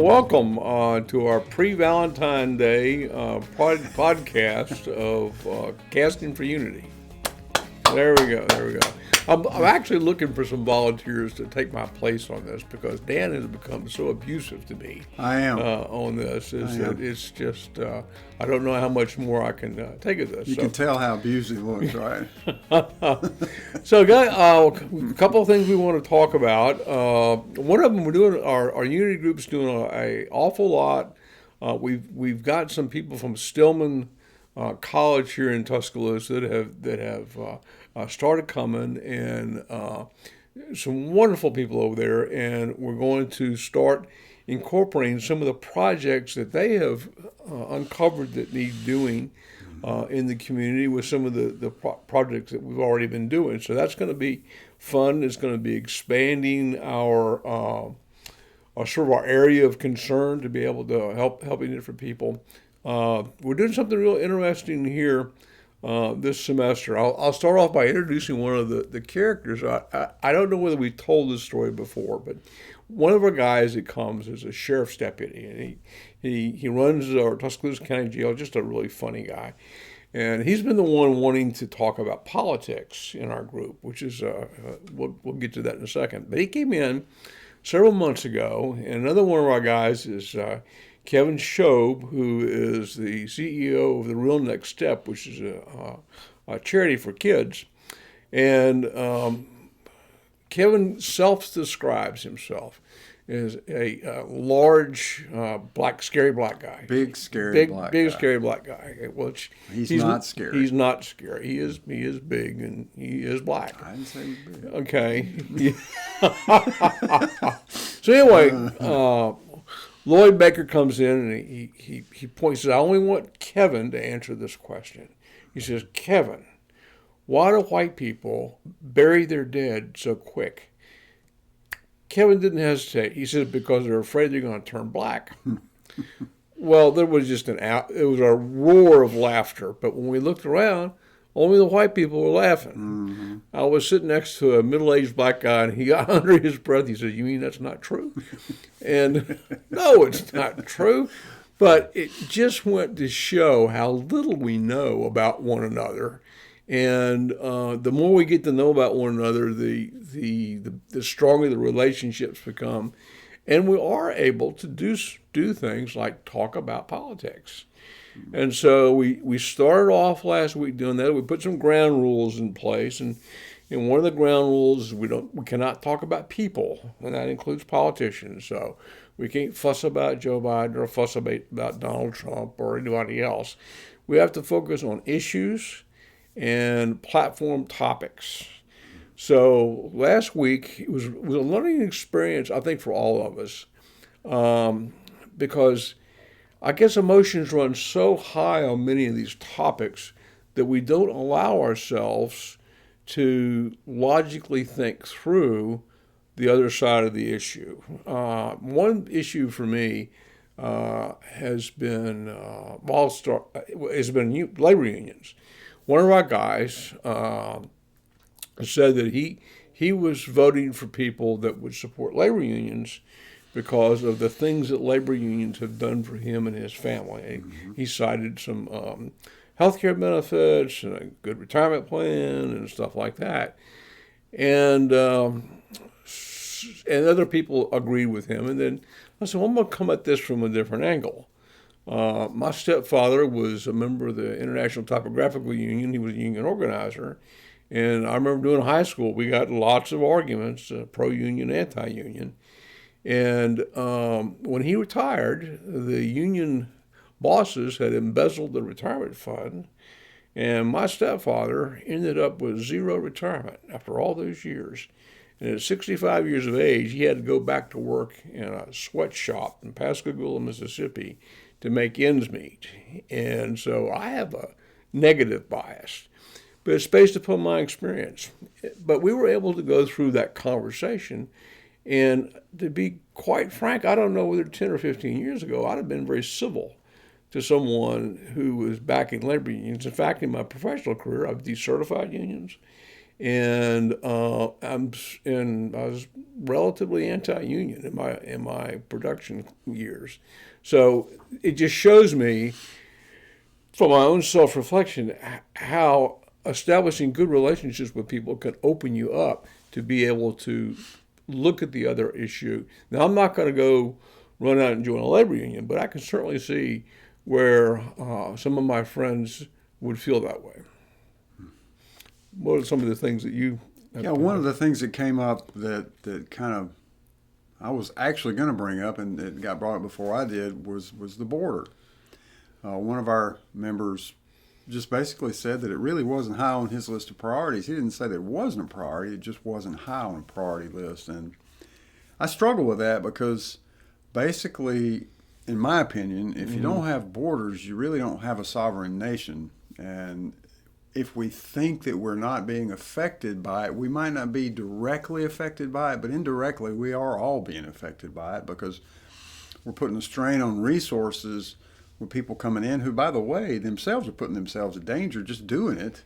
Welcome to our pre-Valentine Day podcast of Casting for Unity. There we go. There we go. I'm actually looking for some volunteers to take my place on this because Dan has become so abusive to me. I am on this. It's just I don't know how much more I can take of this. You can tell how abusive he looks, right? So, guys, a couple of things we want to talk about. One of them, we're doing our Unity group's doing an awful lot. We've got some people from Stillman College here in Tuscaloosa that have started coming, and some wonderful people over there, and we're going to start incorporating some of the projects that they have uncovered that need doing in the community with some of the projects that we've already been doing. So that's going to be fun. It's going to be expanding our sort of our area of concern to be able to helping different people. We're doing something real interesting here this semester. I'll start off by introducing one of the characters. I don't know whether we told this story before, but one of our guys that comes is a sheriff's deputy, and he runs our Tuscaloosa County Jail, just a really funny guy. And he's been the one wanting to talk about politics in our group, which is, we'll get to that in a second. But he came in several months ago, and another one of our guys is Kevin Shobe, who is the CEO of the Real Next Step, which is a charity for kids. And Kevin self-describes himself as a large, scary black guy. Big, scary black guy. Which he's not scary. He's not scary. He is big and he is black. I didn't say he's big. Okay. So anyway, Lloyd Baker comes in and he points out, I only want Kevin to answer this question. He says, Kevin, why do white people bury their dead so quick? Kevin didn't hesitate. He said, because they're afraid they're going to turn black. Well, there was just it was a roar of laughter. But when we looked around, only the white people were laughing. Mm-hmm. I was sitting next to a middle-aged black guy, and he got under his breath. He said, you mean that's not true? And no, it's not true. But it just went to show how little we know about one another. And the more we get to know about one another, the stronger the relationships become. And we are able to do things like talk about politics. And so we started off last week doing that. We put some ground rules in place, and one of the ground rules is we cannot talk about people, and that includes politicians. So we can't fuss about Joe Biden or fuss about Donald Trump or anybody else. We have to focus on issues and platform topics. So last week it was a learning experience, I think, for all of us, because I guess emotions run so high on many of these topics that we don't allow ourselves to logically think through the other side of the issue. One issue for me has been labor unions. One of our guys said that he was voting for people that would support labor unions because of the things that labor unions have done for him and his family. Mm-hmm. He cited some health care benefits and a good retirement plan and stuff like that. And other people agreed with him. And then I said, well, I'm going to come at this from a different angle. My stepfather was a member of the International Typographical Union. He was a union organizer. And I remember doing high school, we got lots of arguments, pro-union, anti-union. And when he retired, the union bosses had embezzled the retirement fund. And my stepfather ended up with zero retirement after all those years. And at 65 years of age, he had to go back to work in a sweatshop in Pascagoula, Mississippi, to make ends meet. And so I have a negative bias, but it's based upon my experience. But we were able to go through that conversation, and to be quite frank, I don't know whether 10 or 15 years ago I'd have been very civil to someone who was backing labor unions. In fact, in my professional career, I've decertified unions, and I was relatively anti-union in my production years. So it just shows me, from my own self-reflection, how establishing good relationships with people can open you up to be able to look at the other issue. Now, I'm not going to go run out and join a labor union, but I can certainly see where some of my friends would feel that way. What are some of the things that you... One of the things that came up that kind of I was actually going to bring up, and it got brought up before I did, was the border. One of our members just basically said that it really wasn't high on his list of priorities. He didn't say that it wasn't a priority, it just wasn't high on a priority list. And I struggle with that because basically, in my opinion, if you don't have borders, you really don't have a sovereign nation. And if we think that we're not being affected by it, we might not be directly affected by it, but indirectly we are all being affected by it because we're putting a strain on resources with people coming in who, by the way, themselves are putting themselves in danger just doing it.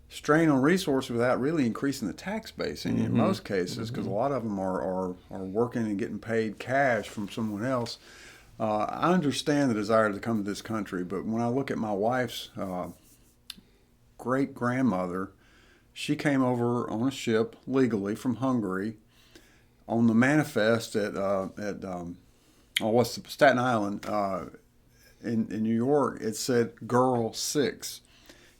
Strain on resources without really increasing the tax base in most cases, because a lot of them are working and getting paid cash from someone else. I understand the desire to come to this country, but when I look at my wife's great-grandmother, she came over on a ship legally from Hungary. On the manifest at Staten Island in New York, it said Girl 6.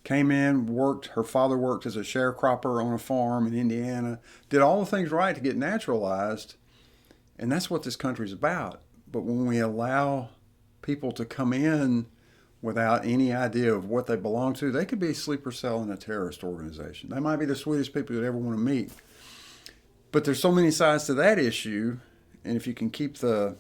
Came in, worked, her father worked as a sharecropper on a farm in Indiana, did all the things right to get naturalized, and that's what this country's about. But when we allow people to come in without any idea of what they belong to, they could be a sleeper cell in a terrorist organization. They might be the sweetest people you'd ever want to meet. But there's so many sides to that issue, and if you can keep the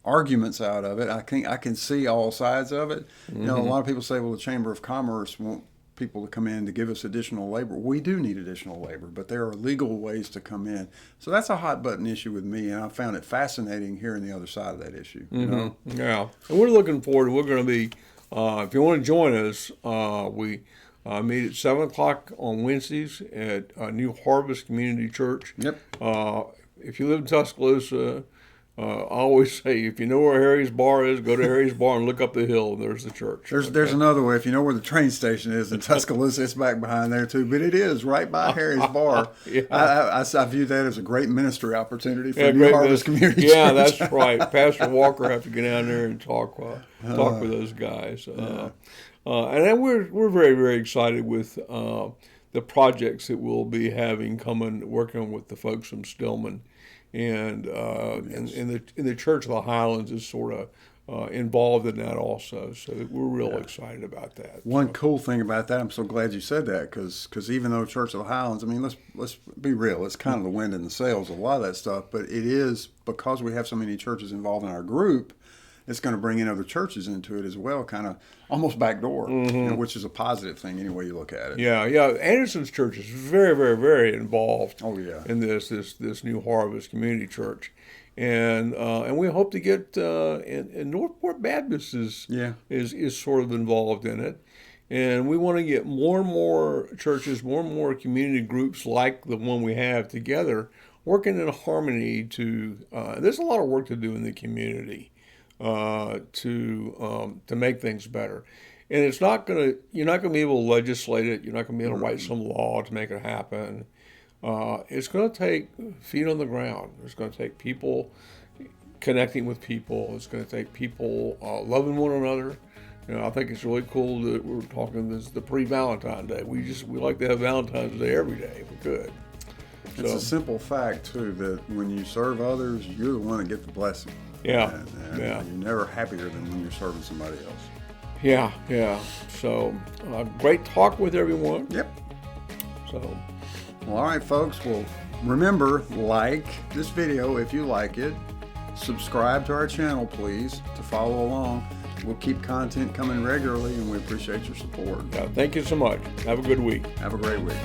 arguments out of it, I can see all sides of it. You know, a lot of people say, well, the Chamber of Commerce want people to come in to give us additional labor. We do need additional labor, but there are legal ways to come in. So that's a hot button issue with me, and I found it fascinating hearing the other side of that issue. You know? Yeah, and we're looking forward. We're going to be, if you want to join us, we meet at 7 o'clock on Wednesdays at New Harvest Community Church. Yep. If you live in Tuscaloosa, I always say, if you know where Harry's Bar is, go to Harry's Bar and look up the hill. There's the church. There's another way. If you know where the train station is in Tuscaloosa, it's back behind there too. But it is right by Harry's Bar. Yeah. I view that as a great ministry opportunity for New Harvest Community Church. Yeah, that's right. Pastor Walker have to get down there and talk with those guys. And then we're very, very excited with the projects that we'll be having working with the folks from Stillman. And in the Church of the Highlands is sort of involved in that also. So we're real excited about that. One cool thing about that, I'm so glad you said that, because even though Church of the Highlands, I mean, let's be real, it's kind of the wind in the sails of a lot of that stuff, but it is, because we have so many churches involved in our group, it's going to bring in other churches into it as well, kind of almost backdoor, you know, which is a positive thing any way you look at it. Yeah. Anderson's church is very, very, very involved. Oh yeah. In this New Harvest Community Church, and we hope to get and Northport Baptist is sort of involved in it, and we want to get more and more churches, more and more community groups like the one we have together, working in harmony. There's a lot of work to do in the community. To make things better, and you're not gonna be able to legislate it. You're not gonna be able to write some law to make it happen. It's gonna take feet on the ground. It's gonna take people connecting with people. It's gonna take people loving one another. You know, I think it's really cool that we're talking this the pre-Valentine Day. We like to have Valentine's Day every day if we could. It's a simple fact too that when you serve others, you're the one that gets the blessing. Yeah, and you're never happier than when you're serving somebody else. Yeah. So, great talk with everyone. Yep. So, well, all right, folks. Well, remember, like this video if you like it. Subscribe to our channel, please, to follow along. We'll keep content coming regularly, and we appreciate your support. Thank you so much. Have a good week. Have a great week.